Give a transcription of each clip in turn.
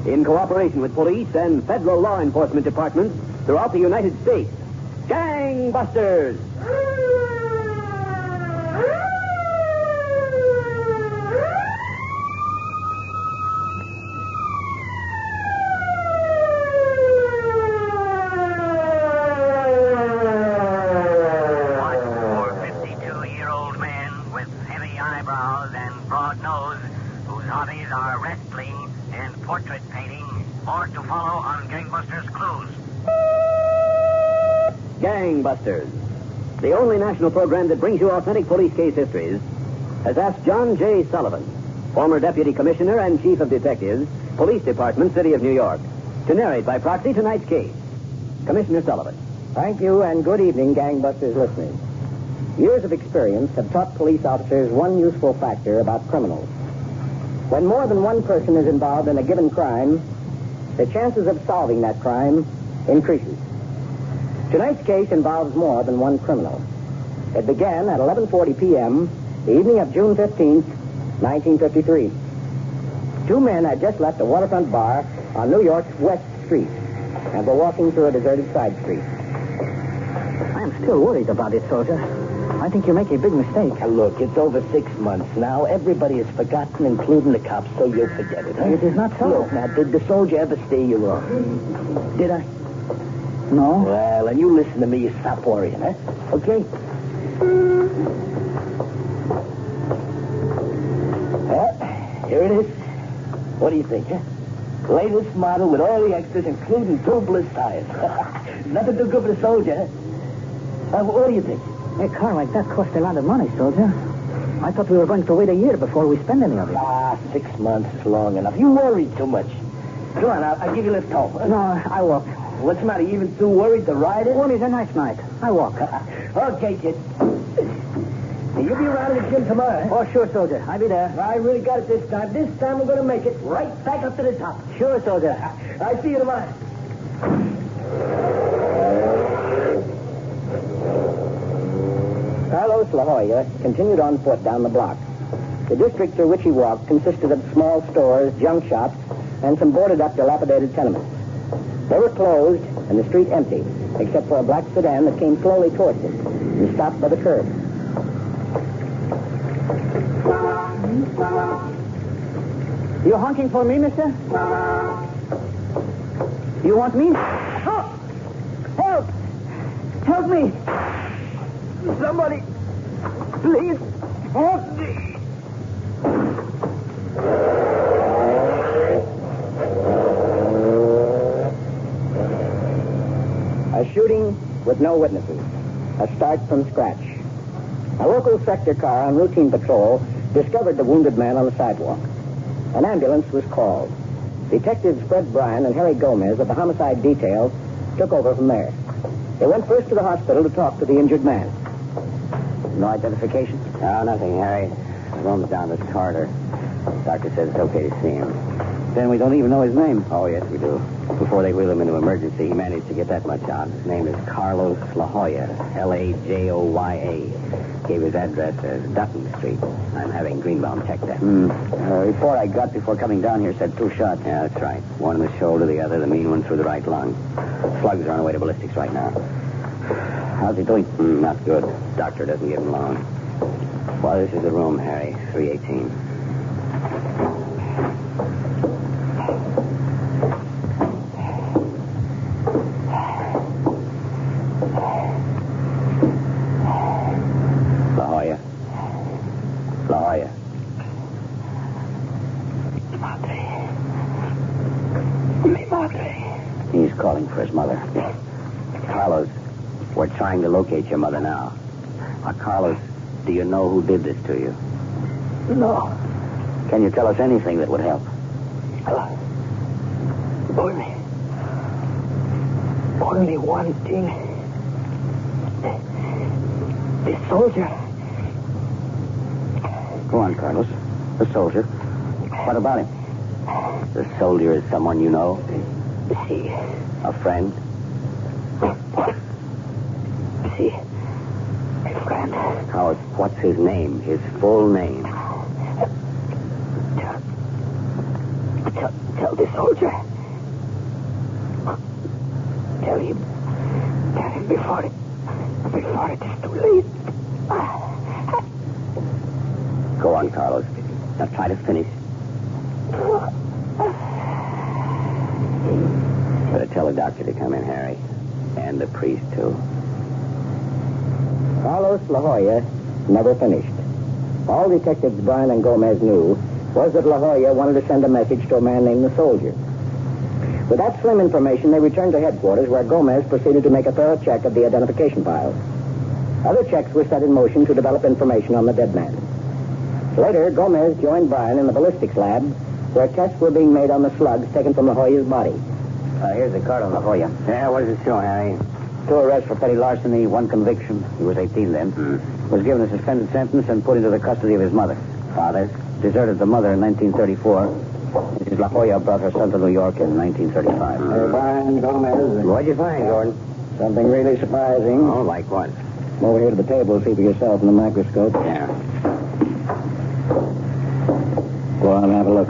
in cooperation with police and federal law enforcement departments throughout the United States. Gangbusters! Portrait painting. More to follow on Gangbusters Clues. Gangbusters, the only national program that brings you authentic police case histories, has asked John J. Sullivan, former Deputy Commissioner and Chief of Detectives, Police Department, City of New York, to narrate by proxy tonight's case. Commissioner Sullivan. Thank you, and good evening, Gangbusters listeners. Years of experience have taught police officers one useful factor about criminals. When more than one person is involved in a given crime, the chances of solving that crime increases. Tonight's case involves more than one criminal. It began at 11:40 p.m., the evening of June 15th, 1953. Two men had just left a waterfront bar on New York's West Street and were walking through a deserted side street. I'm still worried about it, soldier. I think you make a big mistake. Now, look, it's over 6 months now. Everybody has forgotten, including the cops, so you'll forget it, huh? It is not so. Look, now, did the soldier ever steer you wrong? Did I? No. Well, and you listen to me, you stop worrying, huh? Okay? Well, here it is. What do you think, huh? Latest model with all the extras, including tubeless tires. Nothing too good for the soldier, huh? What do you think? A car like that costs a lot of money, soldier. I thought we were going to wait a year before we spend any of it. 6 months is long enough. You worry too much. Go on, I'll give you a lift home. No, I walk. What's the matter? You even too worried to ride it? Well, it's a nice night. I walk. Okay, kid. You'll be around in the gym tomorrow, huh? Oh, sure, soldier. I'll be there. I really got it this time. This time we're going to make it right back up to the top. Sure, soldier. I'll see you tomorrow. Carlos La Jolla continued on foot down the block. The district through which he walked consisted of small stores, junk shops, and some boarded-up, dilapidated tenements. They were closed and the street empty, except for a black sedan that came slowly towards him and stopped by the curb. You honking for me, mister? You want me? Help! Help! Help me! Somebody, please help me. A shooting with no witnesses. A start from scratch. A local sector car on routine patrol discovered the wounded man on the sidewalk. An ambulance was called. Detectives Fred Bryan and Harry Gomez of the homicide detail took over from there. They went first to the hospital to talk to the injured man. No identification? No, nothing, Harry. The room's down this corridor. Doctor says it's okay to see him. Then we don't even know his name. Oh, yes, we do. Before they wheel him into emergency, he managed to get that much out. His name is Carlos La Jolla, Lajoya. Gave his address as Dutton Street. I'm having Greenbaum check that. The report I got before coming down here said 2 shots. Yeah, that's right. One in the shoulder, the other, the mean one through the right lung. Slugs are on the way to ballistics right now. How's he doing? Not good. Doctor doesn't give him long. Well, this is the room, Harry. 318. La Jolla. Mi madre. He's calling for his mother. Carlos, we're trying to locate your mother now. Carlos, do you know who did this to you? No. Can you tell us anything that would help? Only one thing. The soldier. Go on, Carlos. The soldier. What about him? The soldier is someone you know? Si. A friend? Si. A friend. What's his name? His full name? Tell the soldier. Tell him before it is too late. Go on, Carlos. Now try to finish. Better tell the doctor to come in, Harry. And the priest, too. Carlos La Jolla never finished. All Detectives Bryan and Gomez knew was that La Jolla wanted to send a message to a man named the Soldier. With that slim information, they returned to headquarters, where Gomez proceeded to make a thorough check of the identification files. Other checks were set in motion to develop information on the dead man. Later, Gomez joined Bryan in the ballistics lab, where tests were being made on the slugs taken from La Jolla's body. Here's the card on La Jolla. Yeah, what does it show, Harry? 2 arrests for petty larceny, 1 conviction. He was 18 then. Was given a suspended sentence and put into the custody of his mother. Father deserted the mother in 1934. Mrs. La Jolla brought her son to New York in 1935. Bryan, Gomez. What'd you find, Gordon? Something really surprising. Oh, like what? Come over here to the table, see for yourself in the microscope. Yeah. Go on, have a look.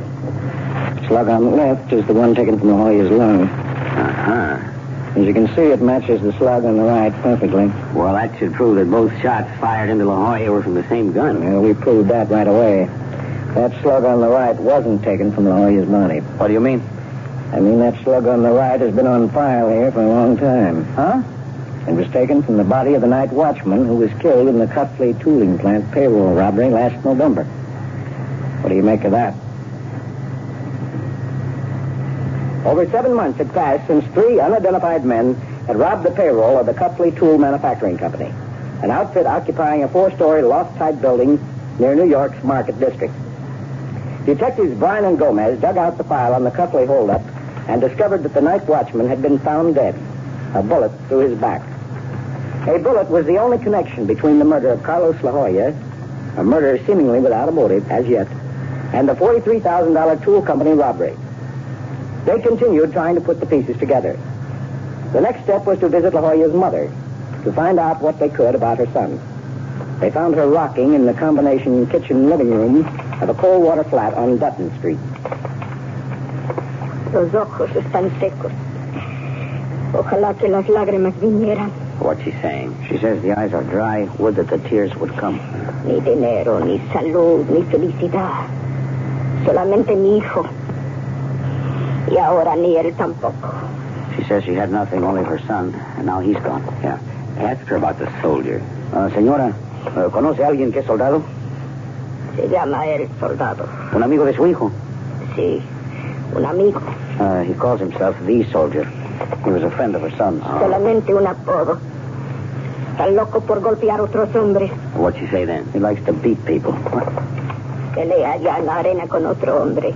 Slug on the left is the one taken from La Jolla's lung. Uh-huh. As you can see, it matches the slug on the right perfectly. Well, that should prove that both shots fired into La Jolla were from the same gun. Well, we proved that right away. That slug on the right wasn't taken from La Jolla's body. What do you mean? I mean, that slug on the right has been on file here for a long time. Huh? It was taken from the body of the night watchman who was killed in the Cuffley tooling plant payroll robbery last November. What do you make of that? Over 7 months had passed since 3 unidentified men had robbed the payroll of the Cuffley Tool Manufacturing Company, an outfit occupying a 4-story loft-type building near New York's Market District. Detectives Bryan and Gomez dug out the file on the Cuffley holdup and discovered that the night watchman had been found dead, a bullet through his back. A bullet was the only connection between the murder of Carlos La Jolla, a murder seemingly without a motive as yet, and the $43,000 tool company robbery. They continued trying to put the pieces together. The next step was to visit La Jolla's mother to find out what they could about her son. They found her rocking in the combination kitchen-living room of a cold water flat on Dutton Street. Los ojos están secos. Ojalá que las lágrimas vinieran. What's she saying? She says the eyes are dry, would that the tears would come. Ni dinero, ni salud, ni felicidad. Solamente mi hijo. Y ahora ni él tampoco. She says she had nothing, only her son, and now he's gone. Yeah. Ask her about the soldier. Señora, ¿conoce a alguien que es soldado? Se llama él soldado. ¿Un amigo de su hijo? Sí, un amigo. He calls himself the soldier. He was a friend of her son's. Solamente un apodo. Está loco por golpear otros hombres. What'd she say then? He likes to beat people. Pelea allá en la arena con otro hombre.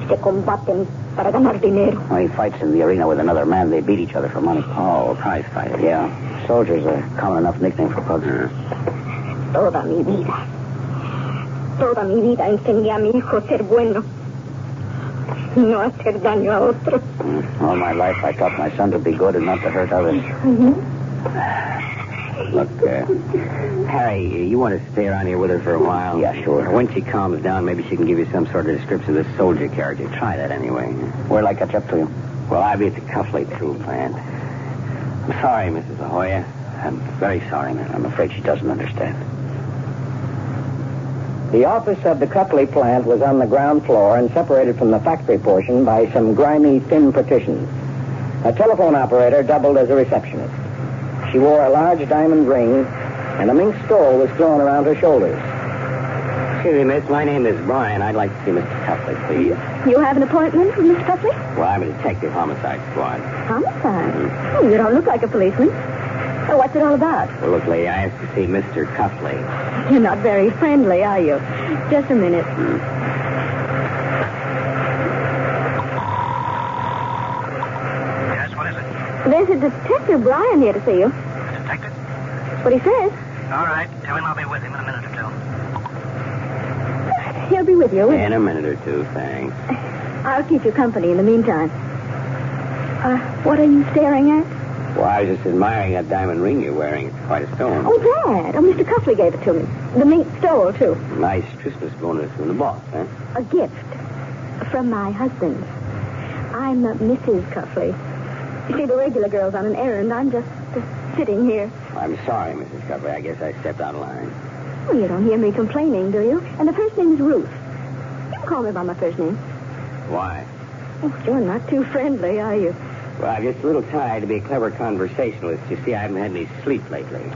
Se combaten para ganar dinero. Well, he fights in the arena with another man. They beat each other for money. Oh, a prize fighter. Yeah. Soldier's a common enough nickname for pugs. Toda mi vida enseñé a mi hijo a ser bueno. No hacer daño a otros. All my life I taught my son to be good and not to hurt others. Look, Harry, you want to stay around here with her for a while? Yeah, sure. When she calms down, maybe she can give you some sort of description of this soldier character. Try that anyway. Where'll I catch up to you? Well, I'll be at the Cuffley Tool plant. I'm sorry, Mrs. La Jolla. I'm very sorry, man. I'm afraid she doesn't understand. The office of the Cuffley plant was on the ground floor and separated from the factory portion by some grimy, thin partitions. A telephone operator doubled as a receptionist. She wore a large diamond ring, and a mink stole was thrown around her shoulders. Excuse me, miss. My name is Bryan. I'd like to see Mr. Cuffley, please. You have an appointment with Mr. Cuffley? Well, I'm a detective homicide squad. Homicide? Oh, you don't look like a policeman. Oh, what's it all about? Well, look, lady, I have to see Mr. Cuffley. You're not very friendly, are you? Just a minute. Yes, what is it? There's a Detective Bryan here to see you. Detective? That's what he says. All right. Tell him I'll be with him in a minute or two. He'll be with you. In a minute or two, thanks. I'll keep you company in the meantime. What are you staring at? Well, I was just admiring that diamond ring you're wearing. It's quite a stone. Oh, that. Oh, Mr. Cuffley gave it to me. The mink stole, too. Nice Christmas bonus from the boss, huh? A gift from my husband. I'm Mrs. Cuffley. You see, the regular girl's on an errand. I'm just sitting here. I'm sorry, Mrs. Cuffley. I guess I stepped out of line. Well, you don't hear me complaining, do you? And the first name's Ruth. You can call me by my first name. Why? Oh, you're not too friendly, are you? Well, I'm just a little tired to be a clever conversationalist. You see, I haven't had any sleep lately.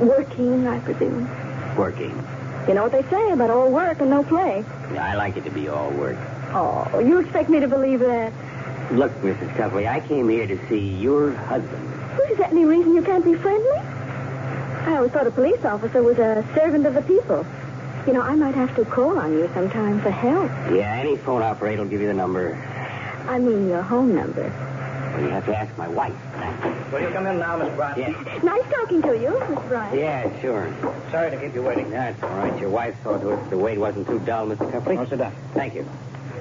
Working, I presume. Working. You know what they say about all work and no play. Yeah, I like it to be all work. Oh, you expect me to believe that? Look, Mrs. Cuffley, I came here to see your husband. Well, is that any reason you can't be friendly? I always thought a police officer was a servant of the people. You know, I might have to call on you sometime for help. Yeah, any phone operator will give you the number. I mean your home number. Well, you have to ask my wife. Will you come in now, Miss Bryant? Yeah. Nice talking to you, Miss Bryant. Yeah, sure. Sorry to keep you waiting. That's all right. Your wife saw to it the wait wasn't too dull, Mr. Cuffley. Oh, sit down. Thank you.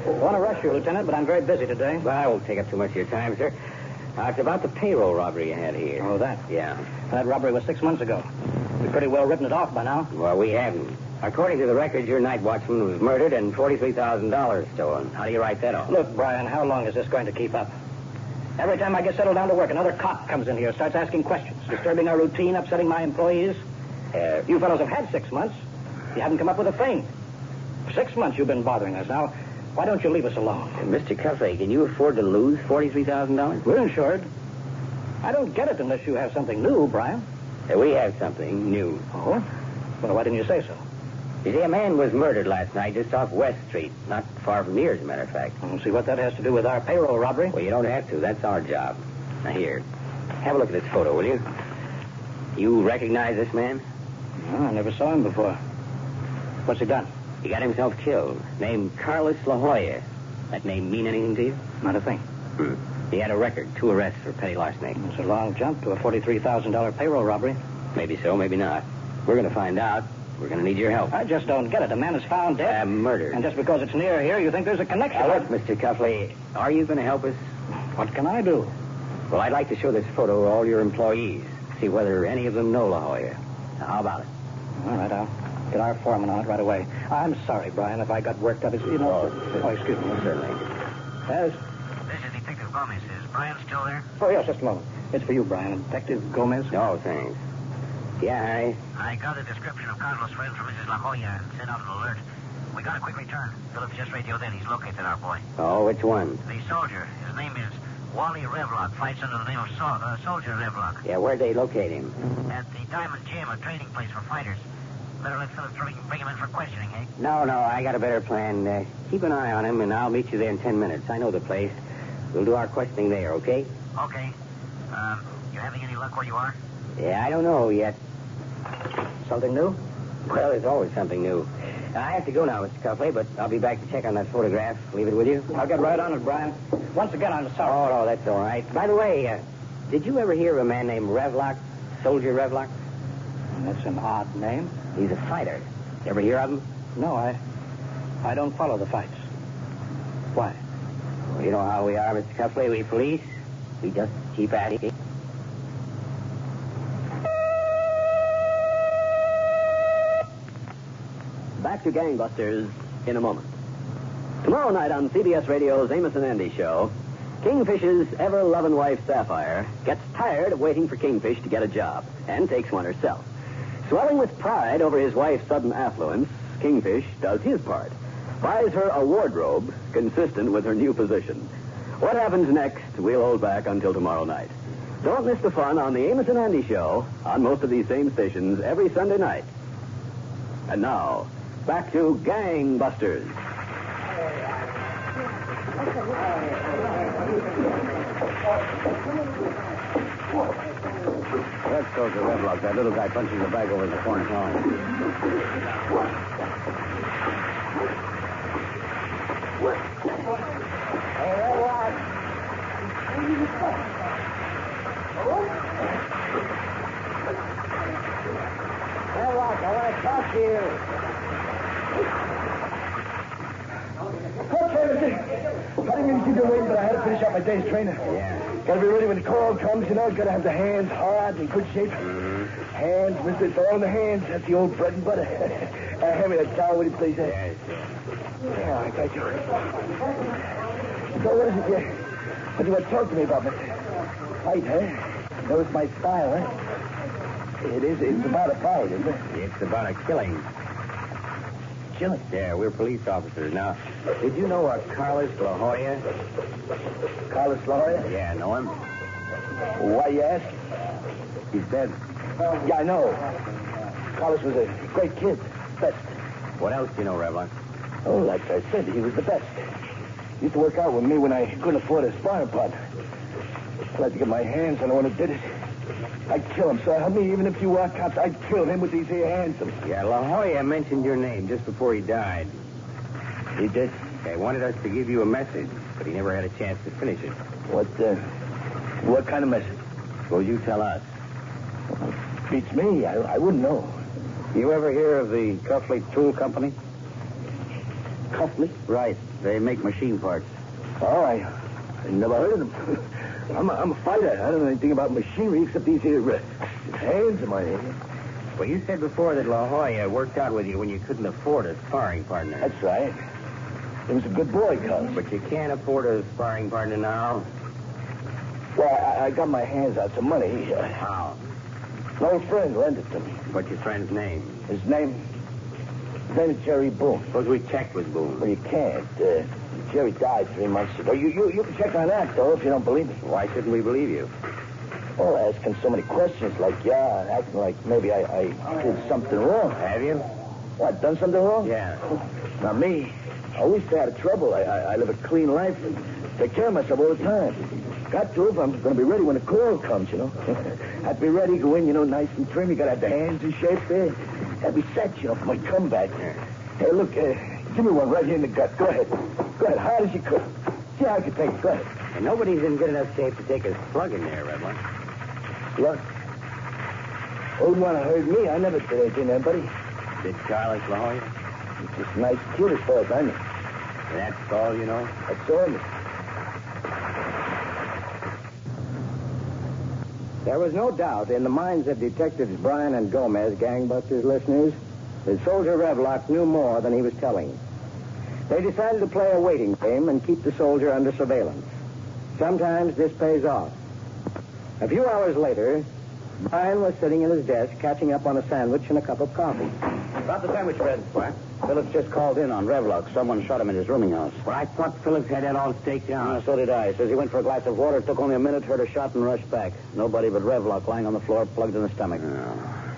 I want to rush you, Lieutenant, but I'm very busy today. Well, I won't take up too much of your time, sir. It's about the payroll robbery you had here. Oh, that? Yeah. That robbery was 6 months ago. We've pretty well written it off by now. Well, we haven't. According to the records, your night watchman was murdered and $43,000 stolen. How do you write that off? Look, Brian, how long is this going to keep up? Every time I get settled down to work, another cop comes in here, starts asking questions, disturbing our routine, upsetting my employees. You fellows have had 6 months. You haven't come up with a thing. For 6 months you've been bothering us. Now, why don't you leave us alone? Mr. Cuffley, can you afford to lose $43,000? We're insured. I don't get it unless you have something new, Brian. We have something new. Oh? Well, why didn't you say so? You see, a man was murdered last night just off West Street, not far from here, as a matter of fact. I don't see what that has to do with our payroll robbery. Well, you don't have to. That's our job. Now, here. Have a look at this photo, will you? You recognize this man? No, I never saw him before. What's he done? He got himself killed. Named Carlos La Jolla. That name mean anything to you? Not a thing. He had a record, 2 arrests for petty larceny. It's a long jump to a $43,000 payroll robbery. Maybe so, maybe not. We're going to find out. We're going to need your help. I just don't get it. A man is found dead. Murdered. And just because it's near here, you think there's a connection. Now, look, Mr. Cuffley, are you going to help us? What can I do? Well, I'd like to show this photo to all your employees. See whether any of them know La Jolla. Now, how about it? All right, I'll get our foreman on it right away. I'm sorry, Brian, if I got worked up. You know... Oh, excuse me. Certainly. Yes? This is Detective Gomez. Is Brian still there? Oh, yes, just a moment. It's for you, Brian. Detective Gomez. Oh, thanks. Yeah, I got a description of Carlos' friend from Mrs. La Jolla and sent out an alert. We got a quick return. Phillips just radioed in. He's located our boy. Oh, which one? The soldier. His name is Wally Revlock. Fights under the name of Soldier Revlock. Yeah, where'd they locate him? At the Diamond Gym, a training place for fighters. Better let Phillips bring him in for questioning, eh? No, I got a better plan. Keep an eye on him, and I'll meet you there in 10 minutes. I know the place. We'll do our questioning there, okay? Okay. You having any luck where you are? Yeah, I don't know yet. Something new? Well, there's always something new. I have to go now, Mr. Cuffley, but I'll be back to check on that photograph. Leave it with you? I'll get right on it, Brian. Once again, I'm sorry. Oh, no, that's all right. By the way, did you ever hear of a man named Revlock? Soldier Revlock? That's an odd name. He's a fighter. Ever hear of him? No, I don't follow the fights. Why? Well, you know how we are, Mr. Cuffley. We police. We just keep at it. Back to Gangbusters in a moment. Tomorrow night on CBS Radio's Amos and Andy show, Kingfish's ever-loving wife, Sapphire, gets tired of waiting for Kingfish to get a job and takes one herself. Swelling with pride over his wife's sudden affluence, Kingfish does his part. Buys her a wardrobe consistent with her new position. What happens next, we'll hold back until tomorrow night. Don't miss the fun on the Amos and Andy show on most of these same stations every Sunday night. And now, back to Gangbusters. That's Soldier Revlock. That little guy punching the bag over in the corner. Hey, Revlock. Revlock, I want to talk to you. I didn't mean to keep you waiting, but I had to finish up my day's training. Yeah. Gotta be ready when the call comes, you know. Gotta have the hands hard and in good shape. Hands, mister, it's all in the hands. That's the old bread and butter. Hand me that towel, will you, please? Yes. Yeah, I got you. So what is it what do you want to talk to me about, mister? Fight, huh? Knows my style, huh? It's about a fight, isn't it? It's about a killing. Killing? Yeah, we're police officers. Now, did you know a Carlos La Jolla? Carlos La Jolla? Yeah, know him? Why you ask? He's dead. Yeah, I know. Carlos was a great kid. Best. What else do you know, Revlock? Oh, like I said, he was the best. Used to work out with me when I couldn't afford a sparring partner. Glad to get my hands on the one who did it. I'd kill him, so help me. Even if you were cops, I'd kill him with these here hands. Yeah, La Jolla mentioned your name just before he died. He did? They wanted us to give you a message, but he never had a chance to finish it. What kind of message? Well, you tell us. Beats me. I wouldn't know. You ever hear of the Cuffley Tool Company? Cuffley? Right. They make machine parts. Oh, I never heard of them. I'm a fighter. I don't know anything about machinery except these here hands of my head. Well, you said before that La Jolla worked out with you when you couldn't afford a sparring partner. That's right. He was a good boy, Carlos. But you can't afford a sparring partner now. Well, I got my hands out some money. How? An old friend lent it to me. What's your friend's name? His name is Jerry Boone. Suppose we checked with Boone. Well, you can't. Jerry died 3 months ago. You can check on that, though, if you don't believe me. Why shouldn't we believe you? Well, asking so many questions like, acting like maybe I did something wrong. Have you? What, done something wrong? Yeah. Not me. I always stay out of trouble. I live a clean life and take care of myself all the time. Got to if I'm going to be ready when the call comes, you know. Have to be ready, go in, nice and trim. You got to have the hands in shape there. Got to be set, for my comeback. Hey, look, give me one right here in the gut. Go ahead. Go ahead, hard as you could. See how I can take it. Go ahead. And nobody's in good enough shape to take a slug in there, Redline. Look. Who'd want to hurt me? I never did anything to anybody. Did Carlos La Jolla? He's just a nice kid as far as I know. That's all you know? That's all. There was no doubt in the minds of Detectives Bryan and Gomez, gangbusters listeners, that Soldier Revlock knew more than he was telling. They decided to play a waiting game and keep the soldier under surveillance. Sometimes this pays off. A few hours later, Bryan was sitting at his desk catching up on a sandwich and a cup of coffee. About the sandwich, Fred. What? Phillips just called in on Revlock. Someone shot him in his rooming house. Well, I thought Phillips had that all staked out. So did I. Says he went for a glass of water, took only a minute, heard a shot, and rushed back. Nobody but Revlock lying on the floor, plugged in the stomach.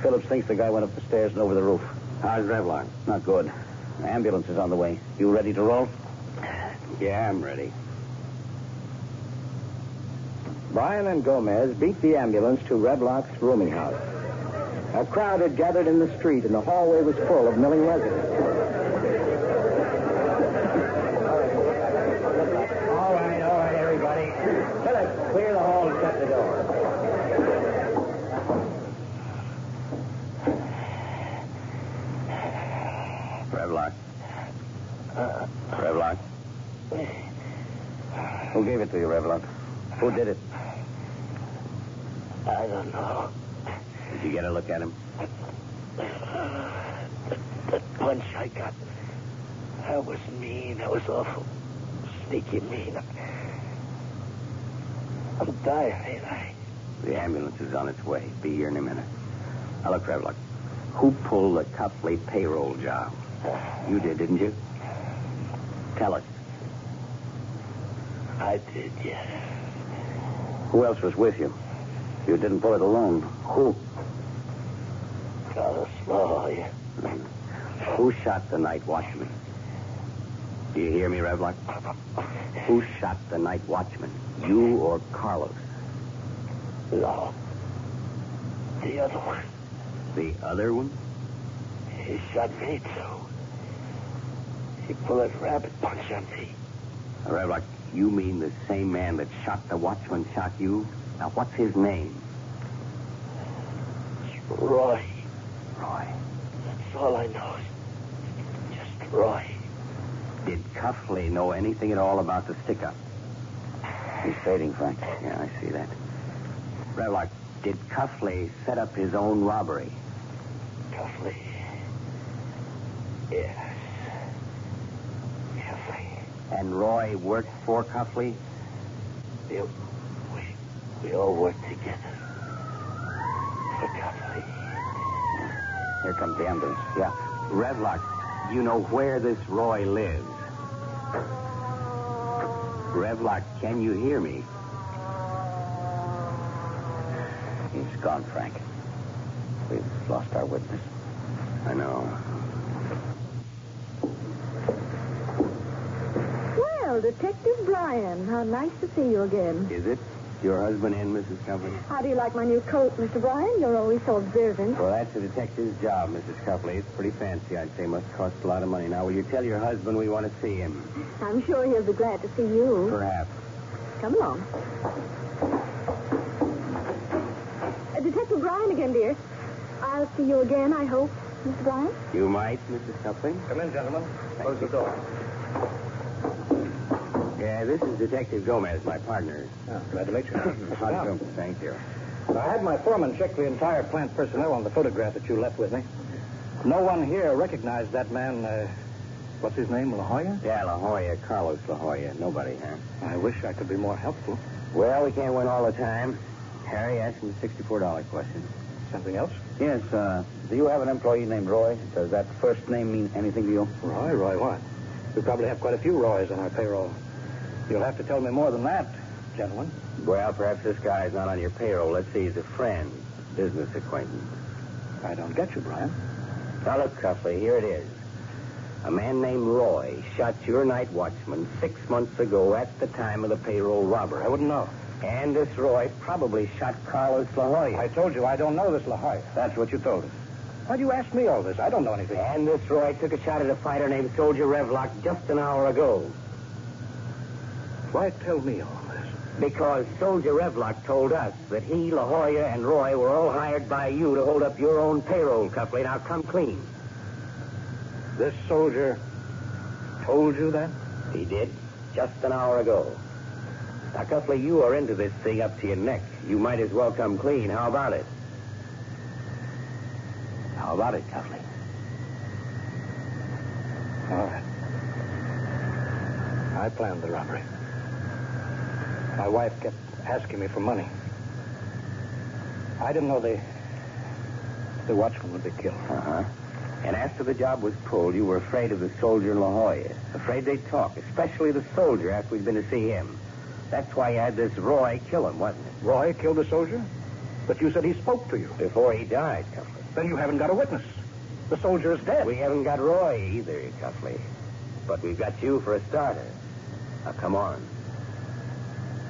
Phillips thinks the guy went up the stairs and over the roof. How's Revlock? Not good. The ambulance is on the way. You ready to roll? Yeah, I'm ready. Bryan and Gomez beat the ambulance to Revlock's rooming house. A crowd had gathered in the street, and the hallway was full of milling residents. All right, everybody. Phillips, clear the hall and shut the door. Revlock. Revlock. Who gave it to you, Revlock? Who did it? I don't know. Did you get a look at him? That punch I got, that was mean. That was awful. Sneaky mean. I'm dying, ain't I? The ambulance is on its way. Be here in a minute. Now, look, Revlock. Who pulled the Cuffley payroll job? You did, didn't you? Tell us. I did, yes. Who else was with you? You didn't pull it alone. Who? Carlos La Jolla. Who shot the night watchman? Do you hear me, Revlock? Who shot the night watchman? You or Carlos? No. The other one. The other one? He shot me, too. He pulled a rabbit punch on me. Revlock, you mean the same man that shot the watchman shot you? Now, what's his name? It's Roy. Roy. That's all I know. Just Roy. Did Cuffley know anything at all about the stick-up? He's fading, Frank. Yeah, I see that. Revlock, did Cuffley set up his own robbery? Cuffley. Yes. Cuffley. And Roy worked for Cuffley? We all work together. For Cuffley. Here comes the ambulance. Yeah. Revlock, you know where this Roy lives? Revlock, can you hear me? He's gone, Frank. We've lost our witness. I know. Well, Detective Bryan, how nice to see you again. Is it? Your husband in, Mrs. Cuffley? How do you like my new coat, Mr. Bryan? You're always so observant. Well, that's a detective's job, Mrs. Cuffley. It's pretty fancy, I'd say. Must cost a lot of money. Now, will you tell your husband we want to see him? I'm sure he'll be glad to see you. Perhaps. Come along. Detective Bryan again, dear. I'll see you again, I hope, Mr. Bryan. You might, Mrs. Cuffley. Come in, gentlemen. Close the door. Yeah, this is Detective Gomez, my partner. Oh, glad to meet you. How do you do? Thank you. I had my foreman check the entire plant personnel on the photograph that you left with me. No one here recognized that man, what's his name, La Jolla? Yeah, La Jolla, Carlos La Jolla. Nobody, huh? I wish I could be more helpful. Well, we can't win all the time. Harry, ask him the $64 question. Something else? Yes, do you have an employee named Roy? Does that first name mean anything to you? Roy what? We probably have quite a few Roys on our payroll. You'll have to tell me more than that, gentlemen. Well, perhaps this guy's not on your payroll. Let's see, he's a friend, business acquaintance. I don't get you, Bryan. Now, look, Cuffley, here it is. A man named Roy shot your night watchman 6 months ago at the time of the payroll robbery. I wouldn't know. And this Roy probably shot Carlos La Jolla. I told you I don't know this La Jolla. That's what you told us. Why'd you ask me all this? I don't know anything. And this Roy took a shot at a fighter named Soldier Revlock just an hour ago. Why tell me all this? Because Soldier Revlock told us that he, La Jolla, and Roy were all hired by you to hold up your own payroll, Cuffley. Now, come clean. This soldier told you that? He did, just an hour ago. Now, Cuffley, you are into this thing up to your neck. You might as well come clean. How about it? How about it, Cuffley? All right. I planned the robbery. My wife kept asking me for money. I didn't know the watchman would be killed. Uh-huh. And after the job was pulled, you were afraid of the soldier and La Jolla. Afraid they'd talk, especially the soldier after we'd been to see him. That's why you had this Roy kill him, wasn't it? Roy killed the soldier? But you said he spoke to you. Before he died, Cuffley. Then you haven't got a witness. The soldier is dead. We haven't got Roy either, Cuffley. But we've got you for a starter. Now, come on.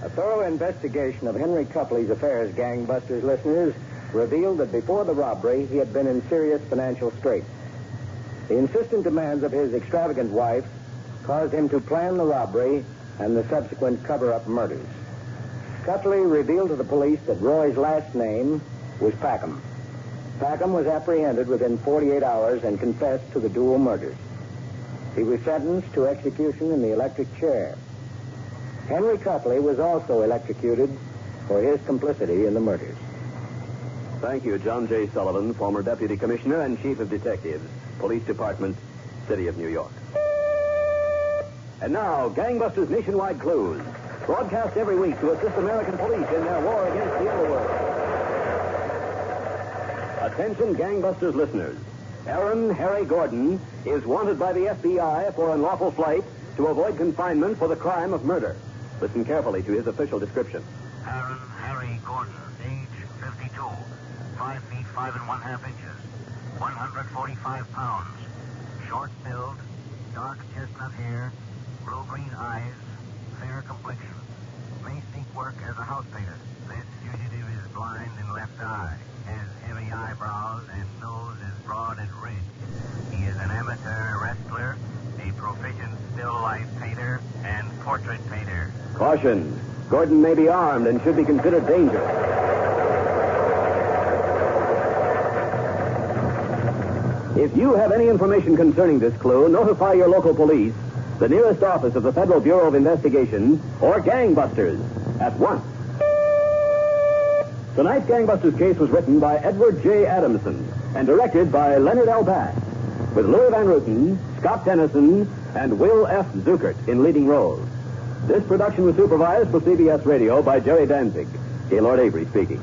A thorough investigation of Henry Cuffley's affairs, gangbusters listeners, revealed that before the robbery, he had been in serious financial straits. The insistent demands of his extravagant wife caused him to plan the robbery and the subsequent cover-up murders. Cuffley revealed to the police that Roy's last name was Packham. Packham was apprehended within 48 hours and confessed to the dual murders. He was sentenced to execution in the electric chair. Henry Cuffley was also electrocuted for his complicity in the murders. Thank you, John J. Sullivan, former Deputy Commissioner and Chief of Detectives, Police Department, City of New York. And now, Gangbusters Nationwide Clues, broadcast every week to assist American police in their war against the underworld. Attention, Gangbusters listeners. Aaron Harry Gordon is wanted by the FBI for unlawful flight to avoid confinement for the crime of murder. Listen carefully to his official description. Aaron Harry Gordon, age 52, 5 feet 5 1/2 inches, 145 pounds, short build, dark chestnut hair, blue-green eyes, fair complexion. May seek work as a house painter. This fugitive is blind in left eye, has heavy eyebrows, and nose as broad as ridge. He is an amateur wrestler, a proficient still life painter, and portrait painter. Caution. Gordon may be armed and should be considered dangerous. If you have any information concerning this clue, notify your local police, the nearest office of the Federal Bureau of Investigation, or Gangbusters at once. Tonight's Gangbusters case was written by Edward J. Adamson and directed by Leonard L. Bass. with Louis Van Ruten, Scott Tennyson, and Will F. Zuckert in leading roles. This production was supervised for CBS Radio by Jerry Danzig. Gaylord Avery speaking.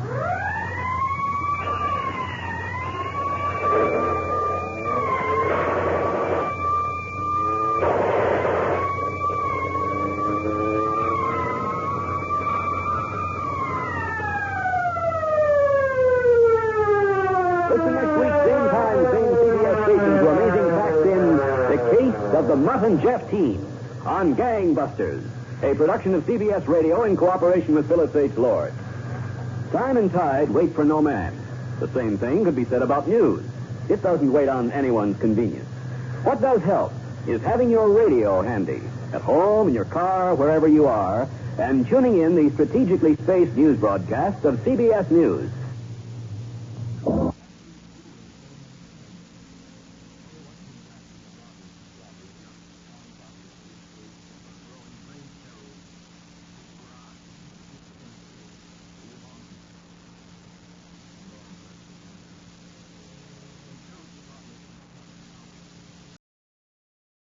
Listen next week, same time, same CBS station, to amazing facts in The Case of the Mutt and Jeff Team on Gangbusters, a production of CBS Radio in cooperation with Phyllis H. Lord. Time and tide wait for no man. The same thing could be said about news. It doesn't wait on anyone's convenience. What does help is having your radio handy, at home, in your car, wherever you are, and tuning in the strategically spaced news broadcasts of CBS News